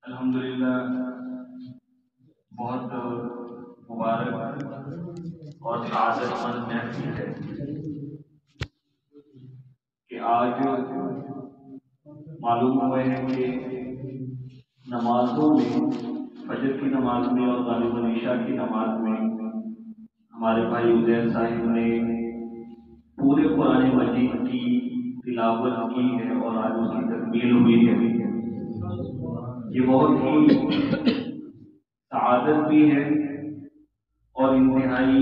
الحمدللہ بہت مبارک اور سعادت مند محفل ہے کہ آج معلوم ہوا ہے کہ نمازوں میں فجر کی نماز میں اور غالباً عشاء کی نماز میں ہمارے بھائی عزیر صاحب نے پورے قرآن مجید کی تلاوت کی ہے اور آج اس کی تکمیل ہوئی ہے۔ یہ بہت ہی سعادت بھی ہے اور انتہائی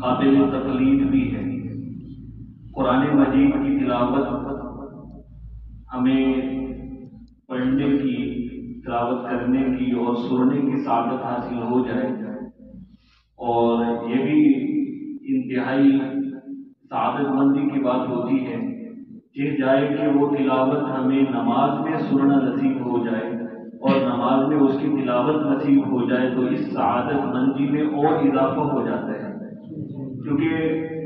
قابل تقلید بھی ہے۔ قرآن مجید کی تلاوت ہمیں پڑھنے کی، تلاوت کرنے کی اور سننے کی سعادت حاصل ہو جائے، اور یہ بھی انتہائی سعادت مندی کی بات ہوتی ہے کہ جائے کہ وہ تلاوت ہمیں نماز میں سننا نصیب ہو جائے اور نماز میں اس کی تلاوت نصیب ہو جائے تو اس سعادت مندی میں اور اضافہ ہو جاتا ہے، کیونکہ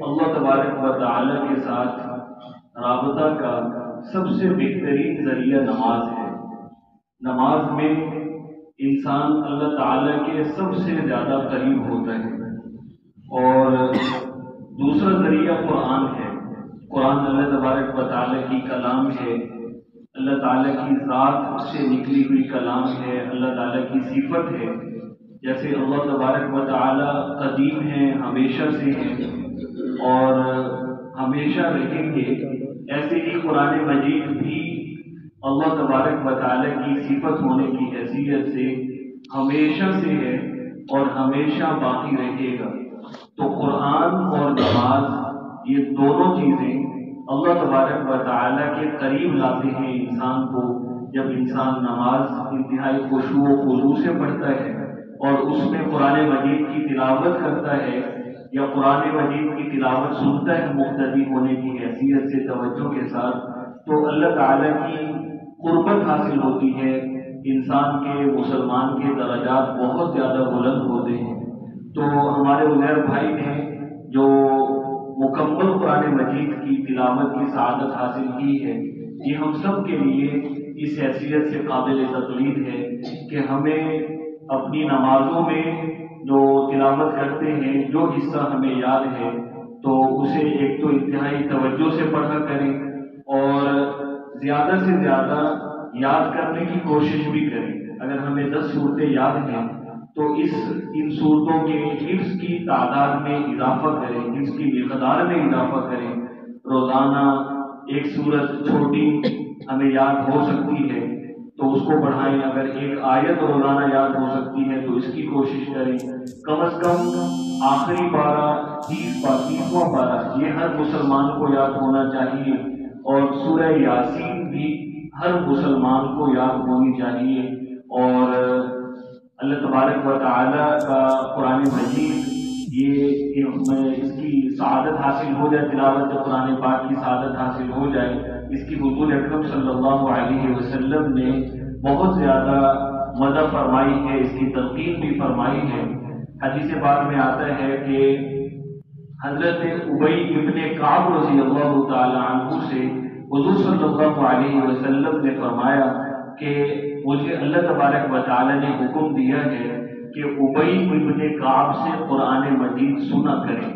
اللہ تبارک و تعالی کے ساتھ رابطہ کا سب سے بہترین ذریعہ نماز ہے۔ نماز میں انسان اللہ تعالی کے سب سے زیادہ قریب ہوتا ہے، اور دوسرا ذریعہ قرآن ہے۔ قرآن اللہ تبارک و تعالی کی کلام ہے، اللہ تعالیٰ کی ذات سے نکلی ہوئی کلام ہے، اللہ تعالیٰ کی صفت ہے۔ جیسے اللہ تبارک و تعالیٰ قدیم ہے، ہمیشہ سے ہیں اور ہمیشہ رہیں گے، ایسے ہی قرآن مجید بھی اللہ تبارک و تعالیٰ کی صفت ہونے کی حیثیت سے ہمیشہ سے ہے اور ہمیشہ باقی رہے گا۔ تو قرآن اور نماز یہ دونوں چیزیں اللہ تبارک و تعالیٰ کے قریب لاتے ہیں انسان کو۔ جب انسان نماز انتہائی خشوع و خضوع سے پڑھتا ہے اور اس میں قرآن مجید کی تلاوت کرتا ہے یا قرآن مجید کی تلاوت سنتا ہے مقتدی ہونے کی حیثیت سے توجہ کے ساتھ، تو اللہ تعالیٰ کی قربت حاصل ہوتی ہے، انسان کے، مسلمان کے درجات بہت زیادہ بلند ہوتے ہیں۔ تو ہمارے عزیر بھائی نے جو مکمل قرآن مجید کی تلاوت کی سعادت حاصل کی ہے، یہ ہم سب کے لیے اس حیثیت سے قابل تقلید ہے کہ ہمیں اپنی نمازوں میں جو تلاوت کرتے ہیں، جو حصہ ہمیں یاد ہے تو اسے ایک تو انتہائی توجہ سے پڑھا کریں اور زیادہ سے زیادہ یاد کرنے کی کوشش بھی کریں۔ اگر ہمیں 10 صورتیں یاد ہیں تو ان صورتوں کے حفظ کی تعداد میں اضافہ کریں، حفظ کی مقدار میں اضافہ کریں۔ روزانہ ایک صورت چھوٹی ہمیں یاد ہو سکتی ہے تو اس کو بڑھائیں، اگر ایک آیت روزانہ یاد ہو سکتی ہے تو اس کی کوشش کریں۔ کم از کم آخری پارہ 30واں پارہ یہ ہر مسلمان کو یاد ہونا چاہیے، اور سورہ یاسین بھی ہر مسلمان کو یاد ہونی چاہیے۔ اور اللہ تبارک و تعالیٰ کا قرآن مجید یہ اس کی سعادت حاصل ہو جائے، تلاوت قرآن پاک کی سعادت حاصل ہو جائے، اس کی حضور اکرم صلی اللہ علیہ وسلم نے بہت زیادہ مدح فرمائی ہے، اس کی تلقین بھی فرمائی ہے۔ حدیث پاک میں آتا ہے کہ حضرت ابی ابن کعب رضی اللہ تعالی عنہ سے حضور صلی اللہ علیہ وسلم نے فرمایا کہ مجھے اللہ تبارک و تعالی نے حکم دیا ہے کہ ابی ابن کعب سے قرآن مجید سنا کریں،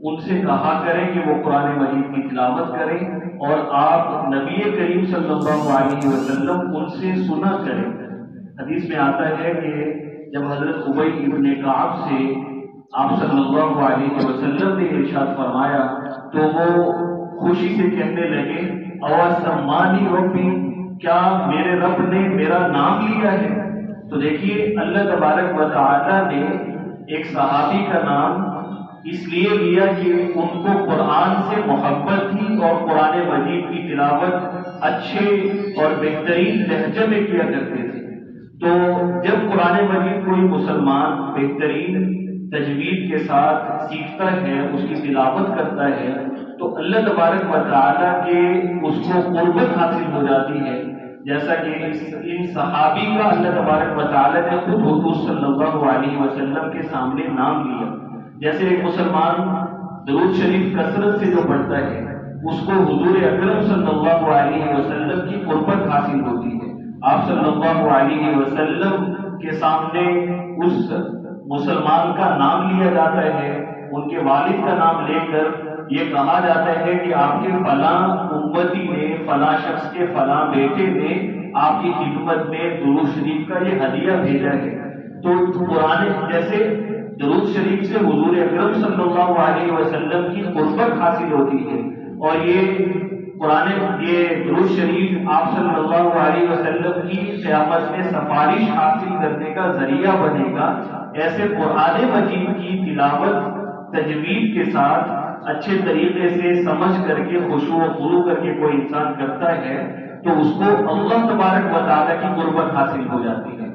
ان سے کہا کریں کہ وہ قرآن مجید کی تلاوت کریں، اور آپ نبی کریم صلی اللہ علیہ وسلم ان سے سنا کریں۔ حدیث میں آتا ہے کہ جب حضرت ابی ابن کعب سے آپ صلی اللہ علیہ وسلم نے ارشاد فرمایا تو وہ خوشی سے کہنے لگے، اواسمانی ربی، کیا میرے رب نے میرا نام لیا ہے؟ تو دیکھیے اللہ تبارک و تعالی نے ایک صحابی کا نام اس لیے لیا کہ ان کو قرآن سے محبت تھی اور قرآن مجید کی تلاوت اچھے اور بہترین لہجے میں کیا کرتے تھے۔ تو جب قرآن مجید کوئی مسلمان بہترین تجوید کے ساتھ سیکھتا ہے، اس کی تلاوت کرتا ہے، تو اللہ تبارک و تعالیٰ کے اس کو قربت حاصل ہو جاتی ہے، جیسا کہ ان صحابی کا اللہ تبارک و تعالیٰ نے خود حضور صلی اللہ علیہ وسلم کے سامنے نام لیا۔ جیسے ایک مسلمان درود شریف کثرت سے جو پڑھتا ہے اس کو حضور اکرم صلی اللہ علیہ وسلم کی قربت حاصل ہوتی ہے۔ آپ صلی اللہ علیہ وسلم کے سامنے اس مسلمان کا نام لیا جاتا ہے، ان کے والد کا نام لے کر یہ کہا جاتا ہے کہ آپ کے فلاں امتی نے، فلاں شخص کے فلاں بیٹے نے آپ کی خدمت میں درود شریف کا یہ ہدیہ بھیجا ہے۔ تو پرانے جیسے درود شریف سے حضور اکرم صلی اللہ علیہ وسلم کی قربت حاصل ہوتی ہے، اور یہ درود شریف آپ صلی اللہ علیہ وسلم کی قیامت میں سفارش حاصل کرنے کا ذریعہ بنے گا۔ ایسے قرآن مجید کی تلاوت تجوید کے ساتھ اچھے طریقے سے سمجھ کر کے خشوع و خضوع کر کے کوئی انسان کرتا ہے تو اس کو اللہ تبارک و تعالیٰ کی قربت حاصل ہو جاتی ہے۔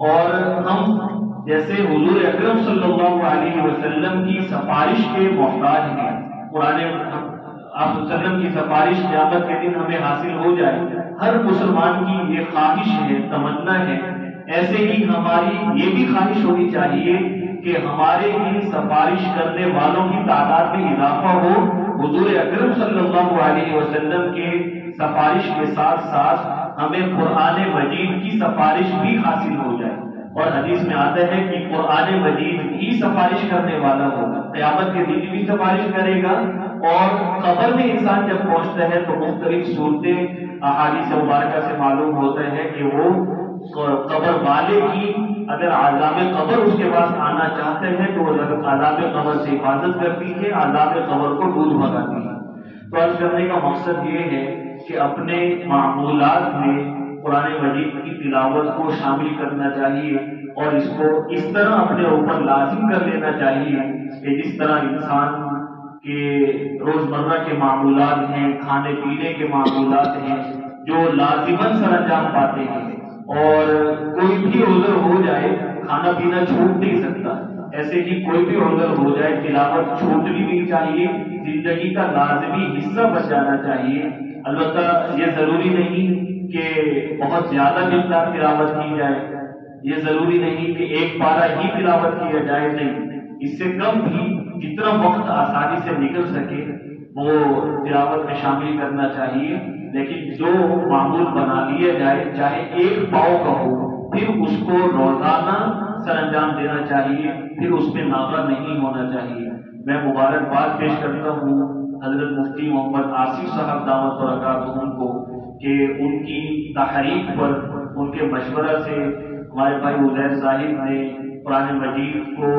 اور ہم جیسے حضور اکرم صلی اللہ علیہ وسلم کی سفارش کے محتاج ہیں، قرآن آپ صلی اللہ علیہ وسلم کی سفارش قیامت کے دن ہمیں حاصل ہو جائے، ہر مسلمان کی یہ خواہش ہے، تمنا ہے۔ ایسے ہی ہماری یہ بھی خواہش ہونی چاہیے کہ ہمارے ہی سفارش کرنے والوں کی تعداد میں اضافہ ہو، حضور اکرم صلی اللہ علیہ وسلم کے سفارش کے ساتھ ساتھ ہمیں قرآن مجید کی سفارش بھی حاصل ہو جائے۔ اور حدیث میں آتا ہے کہ قرآن مجید ہی سفارش کرنے والا ہوگا، قیامت کے دن بھی سفارش کرے گا، اور قبر میں انسان جب پہنچتا ہے تو مختلف صورتیں احادیث مبارکہ سے معلوم ہوتا ہے کہ وہ قبر والے کی اگر عذاب قبر اس کے پاس آنا چاہتے ہیں تو وہ عذاب قبر سے حفاظت کرتی ہے، عذاب قبر کو دور بھگاتی ہے۔ تو عرض کرنے کا مقصد یہ ہے کہ اپنے معمولات میں قرآن مجید کی تلاوت کو شامل کرنا چاہیے، اور اس کو اس طرح اپنے اوپر لازم کر لینا چاہیے کہ جس طرح انسان کے روزمرہ کے معمولات ہیں، کھانے پینے کے معمولات ہیں جو لازماً سر انجام پاتے ہیں، اور کوئی بھی عذر ہو جائے کھانا پینا چھوٹ نہیں سکتا، ایسے ہی کوئی بھی عذر ہو جائے تلاوت چھوٹنی نہیں چاہیے، زندگی کا لازمی حصہ بن جانا چاہیے۔ البتہ یہ ضروری نہیں کہ بہت زیادہ مقدار تلاوت کی جائے، یہ ضروری نہیں کہ ایک پارہ ہی تلاوت کیا جائے، نہیں، اس سے کم بھی جتنا وقت آسانی سے نکل سکے وہ تلاوت میں شامل کرنا چاہیے۔ لیکن جو معمول بنا لیا جائے چاہے ایک پاؤ کا ہو، پھر اس کو روزانہ سر انجام دینا چاہیے، پھر اس میں ناغہ نہیں ہونا چاہیے۔ میں مبارکباد پیش کرتا ہوں حضرت مفتی محمد آصف صاحب دامت برکاتہم کو کہ ان کی تحریک پر، ان کے مشورہ سے ہمارے بھائی عزیر صاحب نے قرآن مجید کو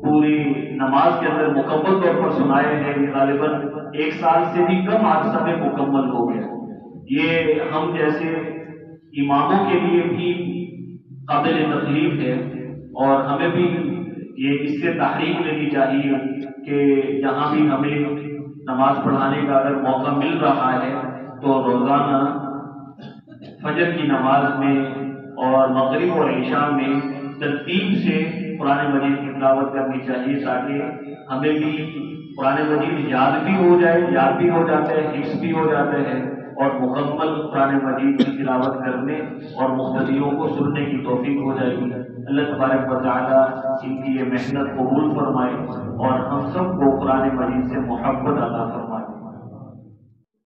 پوری نماز کے اندر مکمل طور پر سنائے ہیں، غالباً 1 سال سے بھی کم عرصہ میں مکمل ہو گیا۔ یہ ہم جیسے اماموں کے لیے بھی قابل تکلیف ہے، اور ہمیں بھی یہ اس سے تحریک لینی چاہیے کہ جہاں بھی ہمیں نماز پڑھانے کا اگر موقع مل رہا ہے تو روزانہ فجر کی نماز میں اور مغرب اور عشاء میں ترتیب سے قرآن مجید کی تلاوت کرنی چاہیے، تاکہ ہمیں بھی قرآن مجید یاد بھی ہو جائے، یاد بھی ہو جاتا ہے، حفظ بھی ہو جاتا ہے، اور مکمل قرآن مجید کی تلاوت کرنے اور مقتدیوں کو سننے کی توفیق ہو جائے گی۔ اللہ تبارک و تعالیٰ ان کی یہ محنت قبول فرمائے اور ہم سب کو قرآن مجید سے محبت عطا فرمائے۔